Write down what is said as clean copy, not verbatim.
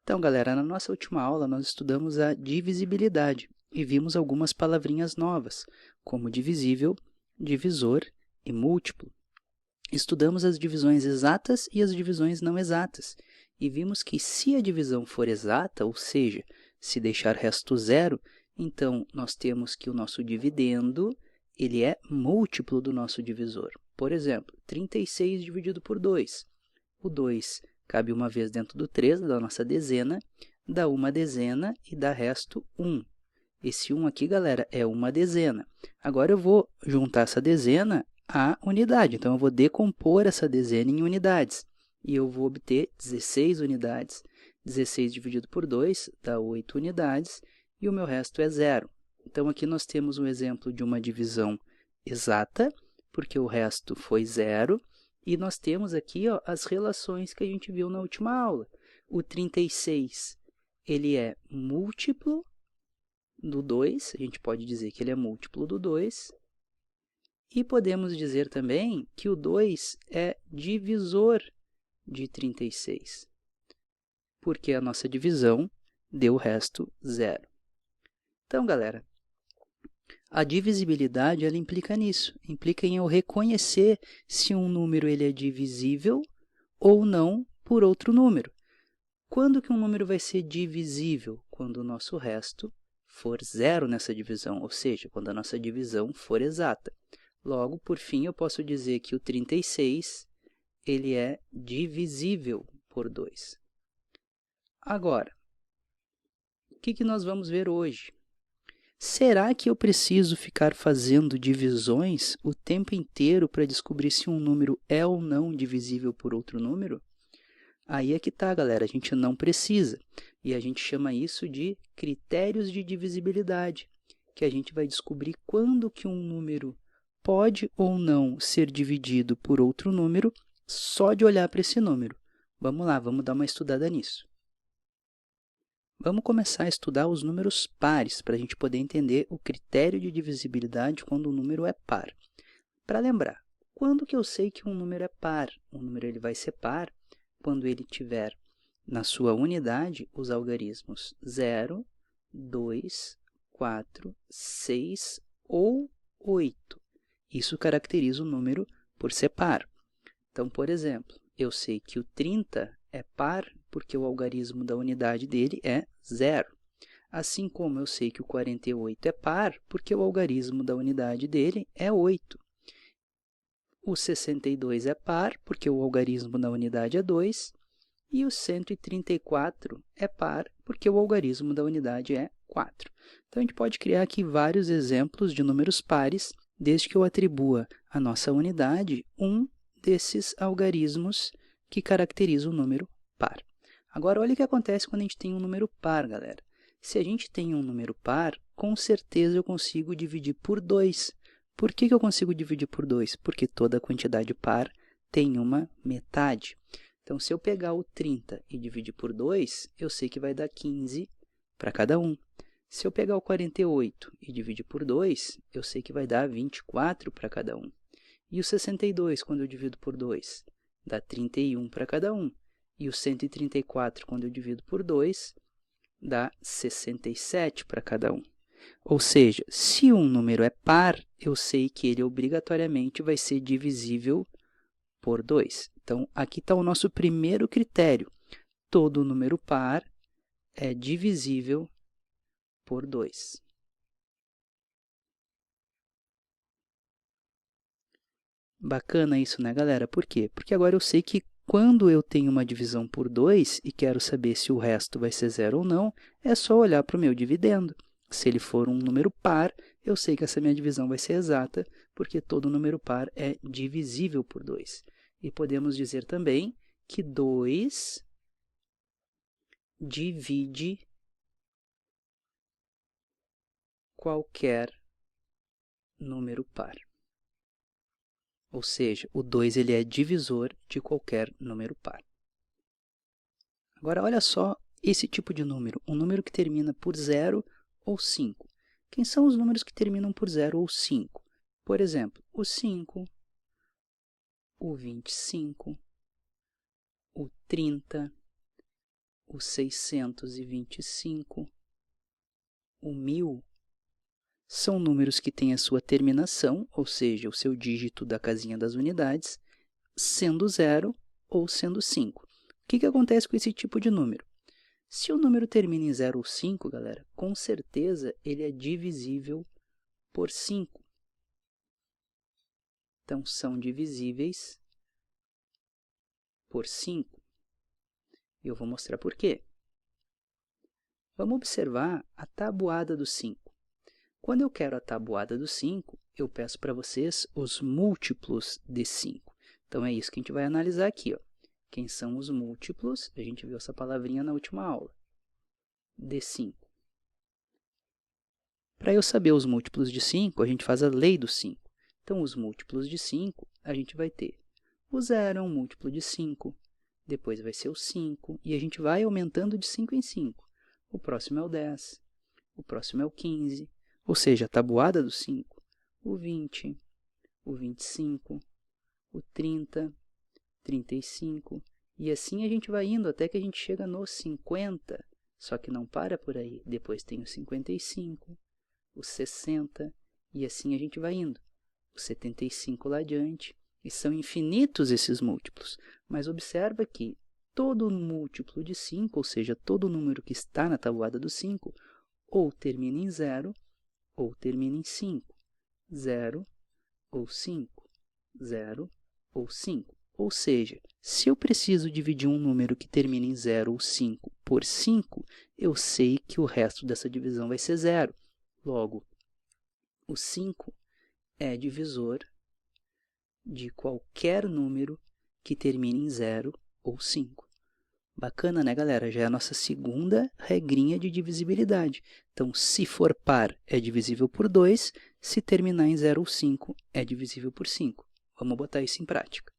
Então, galera, na nossa última aula nós estudamos a divisibilidade e vimos algumas palavrinhas novas, como divisível, divisor e múltiplo. Estudamos as divisões exatas e as divisões não exatas e vimos que se a divisão for exata, ou seja, se deixar resto zero, então nós temos que o nosso dividendo ele é múltiplo do nosso divisor. Por exemplo, 36 dividido por 2. O 2 cabe uma vez dentro do 3, da nossa dezena, dá uma dezena e dá resto 1. Esse 1 aqui, galera, é uma dezena. Agora eu vou juntar essa dezena à unidade. Então, eu vou decompor essa dezena em unidades. E eu vou obter 16 unidades. 16 dividido por 2 dá 8 unidades e o meu resto é 0. Então, aqui nós temos um exemplo de uma divisão exata, porque o resto foi 0. E nós temos aqui as relações que a gente viu na última aula. O 36 ele é múltiplo do 2, a gente pode dizer que ele é múltiplo do 2. E podemos dizer também que o 2 é divisor de 36, porque a nossa divisão deu o resto 0. Então, galera, a divisibilidade ela implica nisso, implica em eu reconhecer se um número ele é divisível ou não por outro número. Quando que um número vai ser divisível? Quando o nosso resto for zero nessa divisão, ou seja, quando a nossa divisão for exata. Logo, por fim, eu posso dizer que o 36 ele é divisível por 2. Agora, o que nós vamos ver hoje? Será que eu preciso ficar fazendo divisões o tempo inteiro para descobrir se um número é ou não divisível por outro número? Aí é que tá, galera, a gente não precisa. E a gente chama isso de critérios de divisibilidade, que a gente vai descobrir quando que um número pode ou não ser dividido por outro número só de olhar para esse número. Vamos lá, vamos dar uma estudada nisso. Vamos começar a estudar os números pares, para a gente poder entender o critério de divisibilidade quando o número é par. Para lembrar, quando que eu sei que um número é par? Um número ele vai ser par quando ele tiver na sua unidade os algarismos 0, 2, 4, 6 ou 8. Isso caracteriza o número por ser par. Então, por exemplo, eu sei que o 30 é par porque o algarismo da unidade dele é 0. Assim como eu sei que o 48 é par porque o algarismo da unidade dele é 8. O 62 é par porque o algarismo da unidade é 2. E o 134 é par porque o algarismo da unidade é 4. Então, a gente pode criar aqui vários exemplos de números pares, desde que eu atribua à nossa unidade um desses algarismos que caracteriza o número par. Agora, olha o que acontece quando a gente tem um número par, galera. Se a gente tem um número par, com certeza eu consigo dividir por 2. Por que eu consigo dividir por 2? Porque toda quantidade par tem uma metade. Então, se eu pegar o 30 e dividir por 2, eu sei que vai dar 15 para cada um. Se eu pegar o 48 e dividir por 2, eu sei que vai dar 24 para cada um. E o 62, quando eu divido por 2, dá 31 para cada um. E o 134, quando eu divido por 2, dá 67 para cada um. Ou seja, se um número é par, eu sei que ele obrigatoriamente vai ser divisível por 2. Então, aqui está o nosso primeiro critério. Todo número par é divisível por 2. Bacana isso, né, galera? Por quê? Porque agora eu sei que quando eu tenho uma divisão por 2 e quero saber se o resto vai ser zero ou não, é só olhar para o meu dividendo. Se ele for um número par, eu sei que essa minha divisão vai ser exata, porque todo número par é divisível por 2. E podemos dizer também que 2 divide qualquer número par. Ou seja, o 2 ele é divisor de qualquer número par. Agora, olha só esse tipo de número, um número que termina por 0 ou 5. Quem são os números que terminam por 0 ou 5? Por exemplo, o 5, o 25, o 30, o 625, o 1000, são números que têm a sua terminação, ou seja, o seu dígito da casinha das unidades, sendo 0 ou sendo 5. O que acontece com esse tipo de número? Se o número termina em 0 ou 5, galera, com certeza ele é divisível por 5. Então, são divisíveis por 5. E eu vou mostrar por quê. Vamos observar a tabuada do 5. Quando eu quero a tabuada do 5, eu peço para vocês os múltiplos de 5. Então, é isso que a gente vai analisar aqui. Ó. Quem são os múltiplos? A gente viu essa palavrinha na última aula. De 5. Para eu saber os múltiplos de 5, a gente faz a lei do 5. Então, os múltiplos de 5, a gente vai ter o 0 é um múltiplo de 5, depois vai ser o 5, e a gente vai aumentando de 5 em 5. O próximo é o 10, o próximo é o 15, ou seja, a tabuada do 5, o 20, o 25, o 30, 35, e assim a gente vai indo até que a gente chega no 50, só que não para por aí. Depois tem o 55, o 60, e assim a gente vai indo. O 75 lá adiante, e são infinitos esses múltiplos. Mas observa que todo múltiplo de 5, ou seja, todo número que está na tabuada do 5, ou termina em 0, ou termina em 5. 0 ou 5. 0 ou 5. Ou seja, se eu preciso dividir um número que termina em 0 ou 5 por 5, eu sei que o resto dessa divisão vai ser 0. Logo, o 5 é divisor de qualquer número que termine em 0 ou 5. Bacana, né, galera? Já é a nossa segunda regrinha de divisibilidade. Então, se for par, é divisível por 2. Se terminar em 0 ou 5, é divisível por 5. Vamos botar isso em prática.